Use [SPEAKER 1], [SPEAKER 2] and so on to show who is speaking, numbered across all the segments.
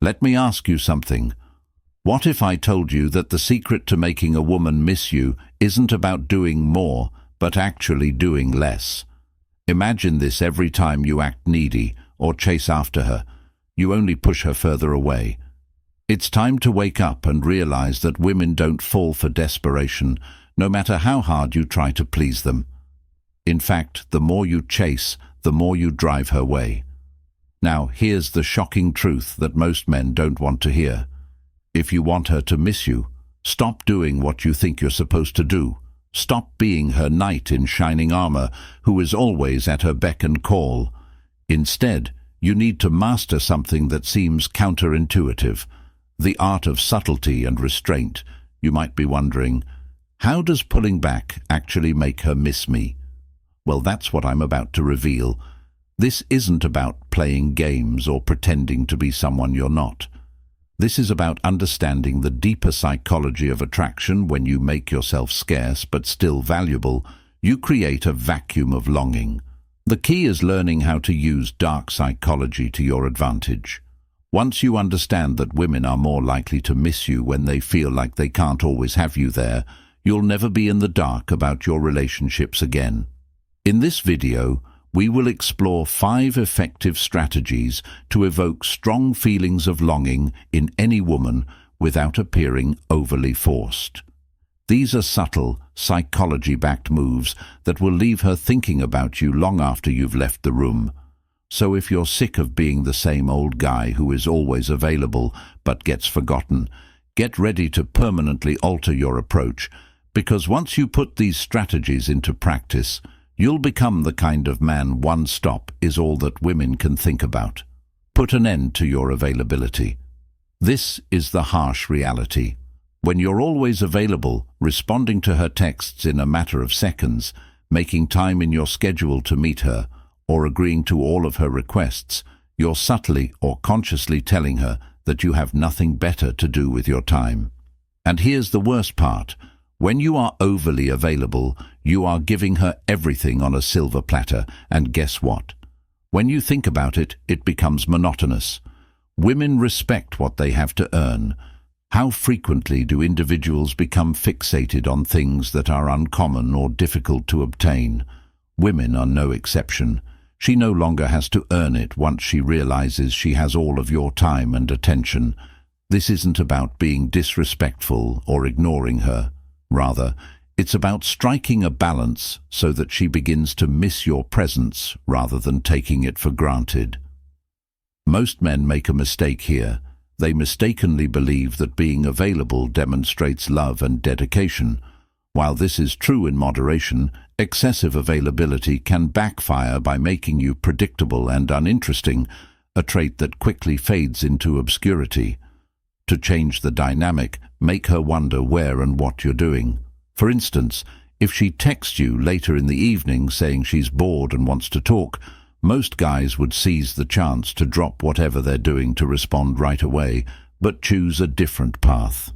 [SPEAKER 1] Let me ask you something. What if I told you that the secret to making a woman miss you isn't about doing more, but actually doing less? Imagine this every time you act needy or chase after her. You only push her further away. It's time to wake up and realize that women don't fall for desperation, no matter how hard you try to please them. In fact, the more you chase, the more you drive her away. Now, here's the shocking truth that most men don't want to hear. If you want her to miss you, stop doing what you think you're supposed to do. Stop being her knight in shining armor who is always at her beck and call. Instead, you need to master something that seems counterintuitive, the art of subtlety and restraint. You might be wondering, how does pulling back actually make her miss me? Well, that's what I'm about to reveal. This isn't about playing games or pretending to be someone you're not. This is about understanding the deeper psychology of attraction. When you make yourself scarce but still valuable, you create a vacuum of longing. The key is learning how to use dark psychology to your advantage. Once you understand that women are more likely to miss you when they feel like they can't always have you there, you'll never be in the dark about your relationships again. In this video, we will explore 5 effective strategies to evoke strong feelings of longing in any woman without appearing overly forced. These are subtle, psychology-backed moves that will leave her thinking about you long after you've left the room. So if you're sick of being the same old guy who is always available but gets forgotten, get ready to permanently alter your approach, because once you put these strategies into practice, you'll become the kind of man one stop is all that women can think about. Put an end to your availability. This is the harsh reality. When you're always available, responding to her texts in a matter of seconds, making time in your schedule to meet her, or agreeing to all of her requests, you're subtly or consciously telling her that you have nothing better to do with your time. And here's the worst part. When you are overly available, you are giving her everything on a silver platter, and guess what? When you think about it, it becomes monotonous. Women respect what they have to earn. How frequently do individuals become fixated on things that are uncommon or difficult to obtain? Women are no exception. She no longer has to earn it once she realizes she has all of your time and attention. This isn't about being disrespectful or ignoring her. Rather, it's about striking a balance so that she begins to miss your presence rather than taking it for granted. Most men make a mistake here. They mistakenly believe that being available demonstrates love and dedication. While this is true in moderation, excessive availability can backfire by making you predictable and uninteresting, a trait that quickly fades into obscurity. To change the dynamic, make her wonder where and what you're doing. For instance, if she texts you later in the evening saying she's bored and wants to talk, most guys would seize the chance to drop whatever they're doing to respond right away, but choose a different path.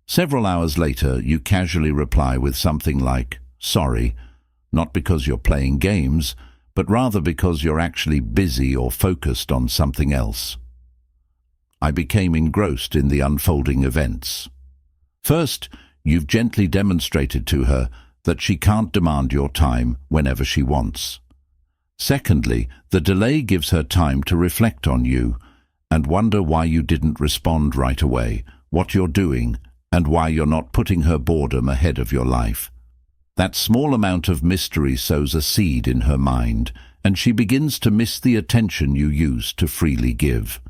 [SPEAKER 1] Several hours later, you casually reply with something like, "Sorry," not because you're playing games, but rather because you're actually busy or focused on something else. I became engrossed in the unfolding events. First, you've gently demonstrated to her that she can't demand your time whenever she wants. Secondly, the delay gives her time to reflect on you and wonder why you didn't respond right away, what you're doing, and why you're not putting her boredom ahead of your life. That small amount of mystery sows a seed in her mind, and she begins to miss the attention you used to freely give.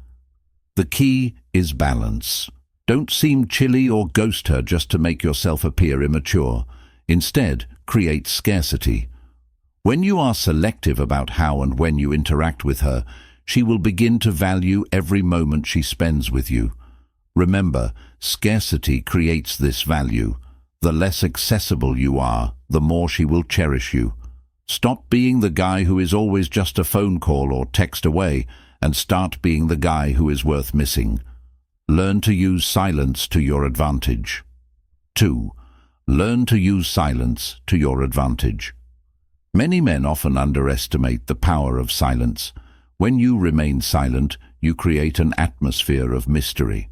[SPEAKER 1] The key is balance. Don't seem chilly or ghost her just to make yourself appear immature. Instead, create scarcity. When you are selective about how and when you interact with her, she will begin to value every moment she spends with you. Remember, scarcity creates this value. The less accessible you are, the more she will cherish you. Stop being the guy who is always just a phone call or text away, and start being the guy who is worth missing. Learn to use silence to your advantage. 2. Learn to use silence to your advantage. Many men often underestimate the power of silence. When you remain silent, you create an atmosphere of mystery.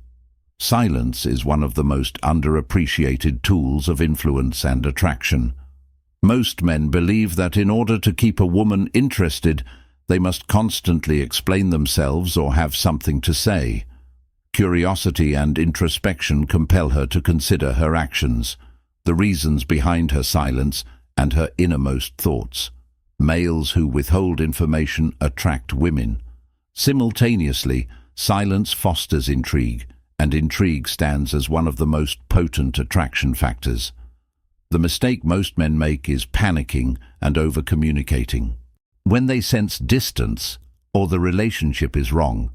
[SPEAKER 1] Silence is one of the most underappreciated tools of influence and attraction. Most men believe that in order to keep a woman interested, they must constantly explain themselves or have something to say. Curiosity and introspection compel her to consider her actions, the reasons behind her silence, and her innermost thoughts. Males who withhold information attract women. Simultaneously, silence fosters intrigue, and intrigue stands as one of the most potent attraction factors. The mistake most men make is panicking and over-communicating. When they sense distance or the relationship is wrong,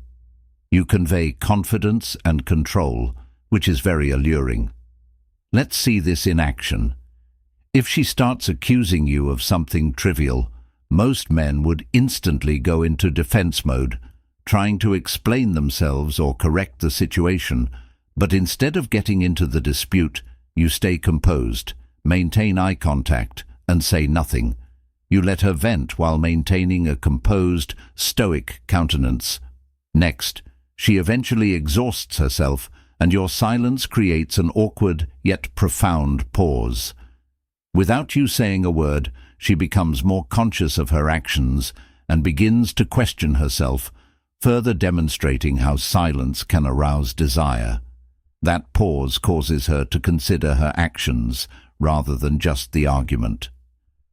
[SPEAKER 1] you convey confidence and control, which is very alluring. Let's see this in action. If she starts accusing you of something trivial, most men would instantly go into defense mode, trying to explain themselves or correct the situation, but instead of getting into the dispute, you stay composed, maintain eye contact, and say nothing. You let her vent while maintaining a composed, stoic countenance. Next, she eventually exhausts herself, and your silence creates an awkward yet profound pause. Without you saying a word, she becomes more conscious of her actions and begins to question herself, further demonstrating how silence can arouse desire. That pause causes her to consider her actions rather than just the argument.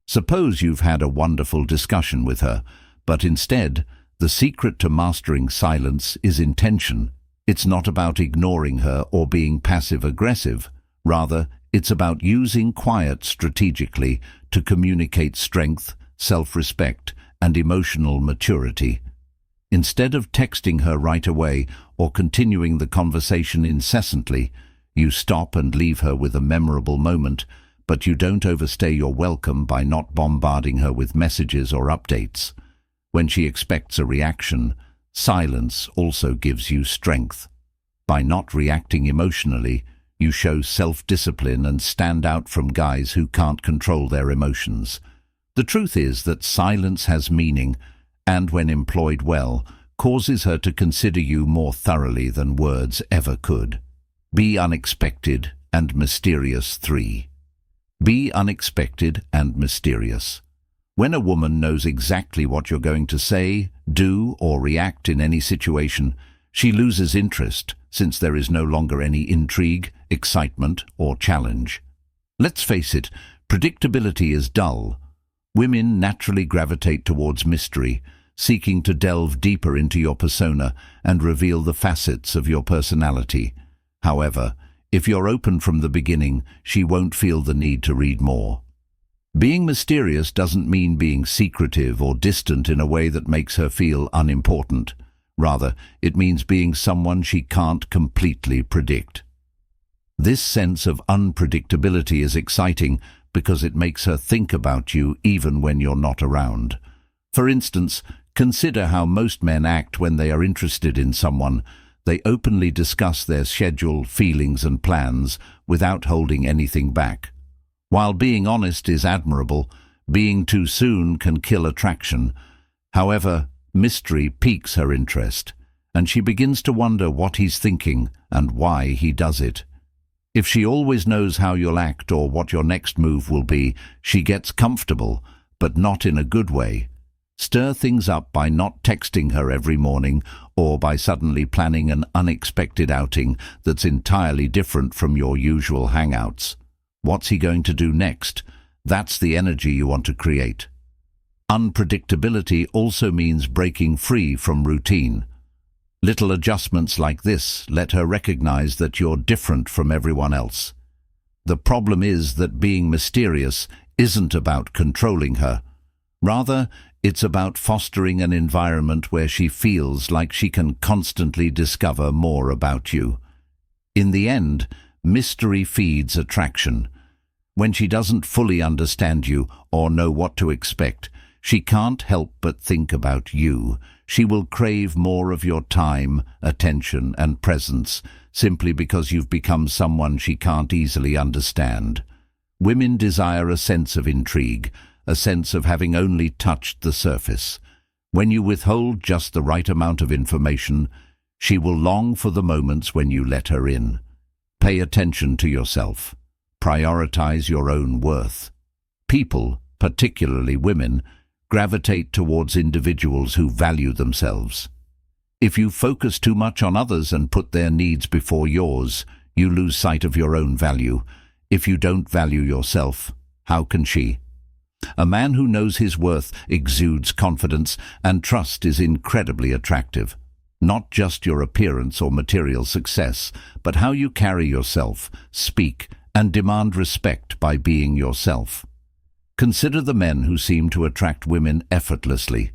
[SPEAKER 1] Suppose you've had a wonderful discussion with her, but instead, the secret to mastering silence is intention. It's not about ignoring her or being passive-aggressive. Rather, it's about using quiet strategically to communicate strength, self-respect, and emotional maturity. Instead of texting her right away or continuing the conversation incessantly, you stop and leave her with a memorable moment, but you don't overstay your welcome by not bombarding her with messages or updates. When she expects a reaction, silence also gives you strength. By not reacting emotionally, you show self-discipline and stand out from guys who can't control their emotions. The truth is that silence has meaning, and when employed well, causes her to consider you more thoroughly than words ever could. Be unexpected and mysterious. 3. Be unexpected and mysterious. When a woman knows exactly what you're going to say, do, or react in any situation, she loses interest, since there is no longer any intrigue, excitement, or challenge. Let's face it, predictability is dull. Women naturally gravitate towards mystery, seeking to delve deeper into your persona and reveal the facets of your personality. However, if you're open from the beginning, she won't feel the need to read more. Being mysterious doesn't mean being secretive or distant in a way that makes her feel unimportant. Rather, it means being someone she can't completely predict. This sense of unpredictability is exciting because it makes her think about you even when you're not around. For instance, consider how most men act when they are interested in someone. They openly discuss their schedule, feelings, and plans without holding anything back. While being honest is admirable, being too soon can kill attraction. However, mystery piques her interest, and she begins to wonder what he's thinking and why he does it. If she always knows how you'll act or what your next move will be, she gets comfortable, but not in a good way. Stir things up by not texting her every morning or by suddenly planning an unexpected outing that's entirely different from your usual hangouts. What's he going to do next? That's the energy you want to create. Unpredictability also means breaking free from routine. Little adjustments like this let her recognize that you're different from everyone else. The problem is that being mysterious isn't about controlling her. Rather, it's about fostering an environment where she feels like she can constantly discover more about you. In the end, mystery feeds attraction. When she doesn't fully understand you or know what to expect, she can't help but think about you. She will crave more of your time, attention, and presence simply because you've become someone she can't easily understand. Women desire a sense of intrigue, a sense of having only touched the surface. When you withhold just the right amount of information, she will long for the moments when you let her in. Pay attention to yourself. Prioritize your own worth. People, particularly women, gravitate towards individuals who value themselves. If you focus too much on others and put their needs before yours, you lose sight of your own value. If you don't value yourself, how can she? A man who knows his worth exudes confidence, and trust is incredibly attractive. Not just your appearance or material success, but how you carry yourself, speak, and demand respect by being yourself. Consider the men who seem to attract women effortlessly.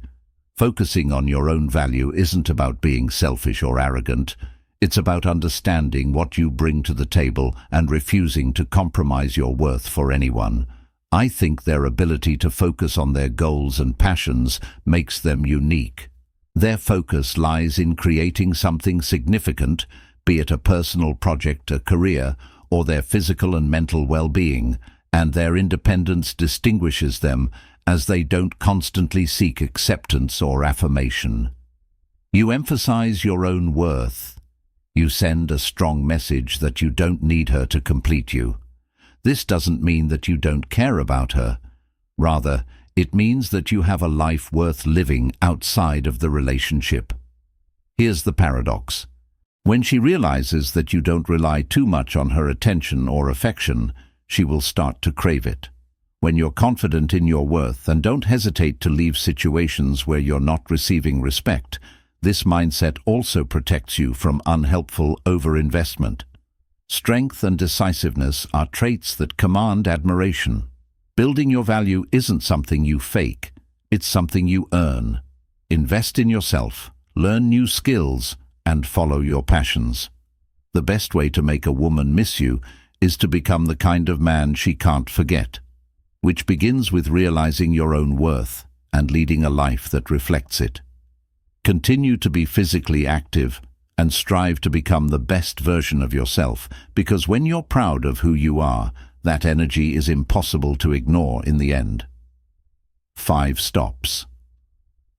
[SPEAKER 1] Focusing on your own value isn't about being selfish or arrogant. It's about understanding what you bring to the table and refusing to compromise your worth for anyone. I think their ability to focus on their goals and passions makes them unique. Their focus lies in creating something significant, be it a personal project, a career, or their physical and mental well-being, and their independence distinguishes them as they don't constantly seek acceptance or affirmation. You emphasize your own worth. You send a strong message that you don't need her to complete you. This doesn't mean that you don't care about her. Rather, it means that you have a life worth living outside of the relationship. Here's the paradox. When she realizes that you don't rely too much on her attention or affection, she will start to crave it. When you're confident in your worth and don't hesitate to leave situations where you're not receiving respect, this mindset also protects you from unhelpful overinvestment. Strength and decisiveness are traits that command admiration. Building your value isn't something you fake, it's something you earn. Invest in yourself, learn new skills, and follow your passions. The best way to make a woman miss you is to become the kind of man she can't forget, which begins with realizing your own worth and leading a life that reflects it. Continue to be physically active and strive to become the best version of yourself, because when you're proud of who you are, that energy is impossible to ignore in the end. 5 stops.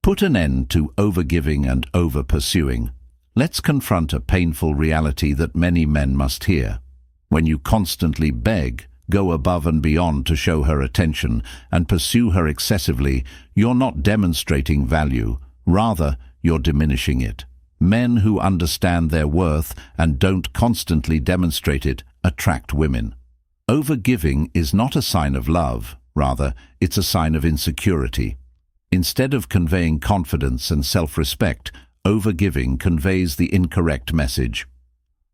[SPEAKER 1] Put an end to overgiving and over-pursuing. Let's confront a painful reality that many men must hear. When you constantly beg, go above and beyond to show her attention, and pursue her excessively, you're not demonstrating value. Rather, you're diminishing it. Men who understand their worth and don't constantly demonstrate it attract women. Overgiving is not a sign of love. Rather, it's a sign of insecurity. Instead of conveying confidence and self-respect, overgiving conveys the incorrect message.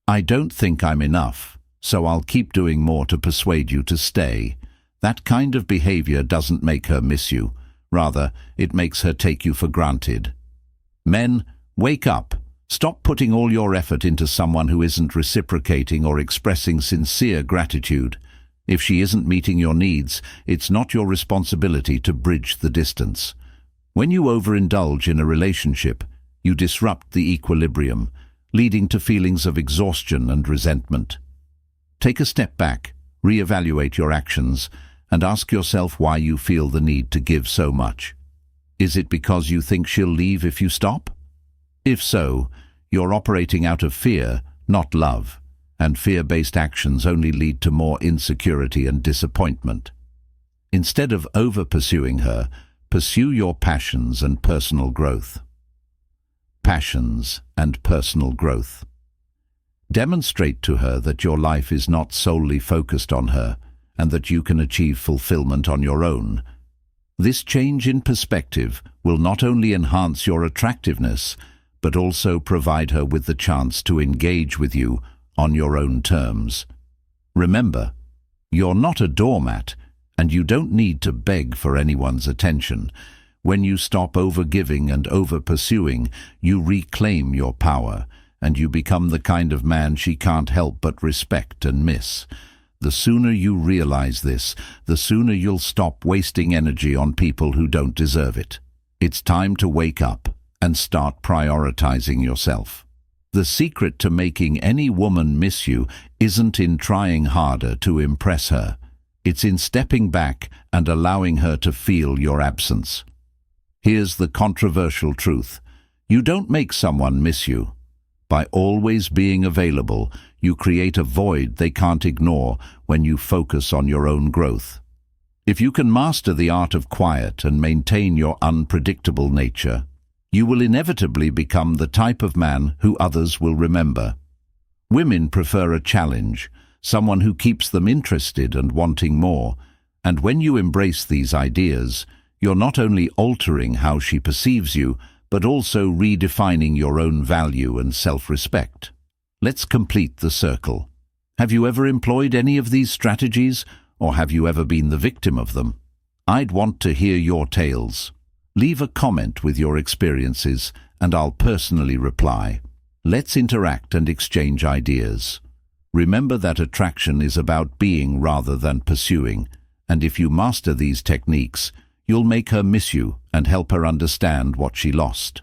[SPEAKER 1] I don't think I'm enough, so I'll keep doing more to persuade you to stay. That kind of behavior doesn't make her miss you. Rather, it makes her take you for granted. Men, wake up. Stop putting all your effort into someone who isn't reciprocating or expressing sincere gratitude. If she isn't meeting your needs, it's not your responsibility to bridge the distance. When you overindulge in a relationship, you disrupt the equilibrium, leading to feelings of exhaustion and resentment. Take a step back, reevaluate your actions, and ask yourself why you feel the need to give so much. Is it because you think she'll leave if you stop? If so, you're operating out of fear, not love, and fear-based actions only lead to more insecurity and disappointment. Instead of over-pursuing her, pursue your passions and personal growth. Passions and personal growth. Demonstrate to her that your life is not solely focused on her, and that you can achieve fulfillment on your own. This change in perspective will not only enhance your attractiveness, but also provide her with the chance to engage with you on your own terms. Remember, you're not a doormat, and you don't need to beg for anyone's attention. When you stop overgiving and over-pursuing, you reclaim your power, and you become the kind of man she can't help but respect and miss. The sooner you realize this, the sooner you'll stop wasting energy on people who don't deserve it. It's time to wake up and start prioritizing yourself. The secret to making any woman miss you isn't in trying harder to impress her. It's in stepping back and allowing her to feel your absence. Here's the controversial truth. You don't make someone miss you. By always being available, you create a void they can't ignore when you focus on your own growth. If you can master the art of quiet and maintain your unpredictable nature, you will inevitably become the type of man who others will remember. Women prefer a challenge, someone who keeps them interested and wanting more, and when you embrace these ideas, you're not only altering how she perceives you, but also redefining your own value and self-respect. Let's complete the circle. Have you ever employed any of these strategies, or have you ever been the victim of them? I'd want to hear your tales. Leave a comment with your experiences, and I'll personally reply. Let's interact and exchange ideas. Remember that attraction is about being rather than pursuing, and if you master these techniques, you'll make her miss you and help her understand what she lost.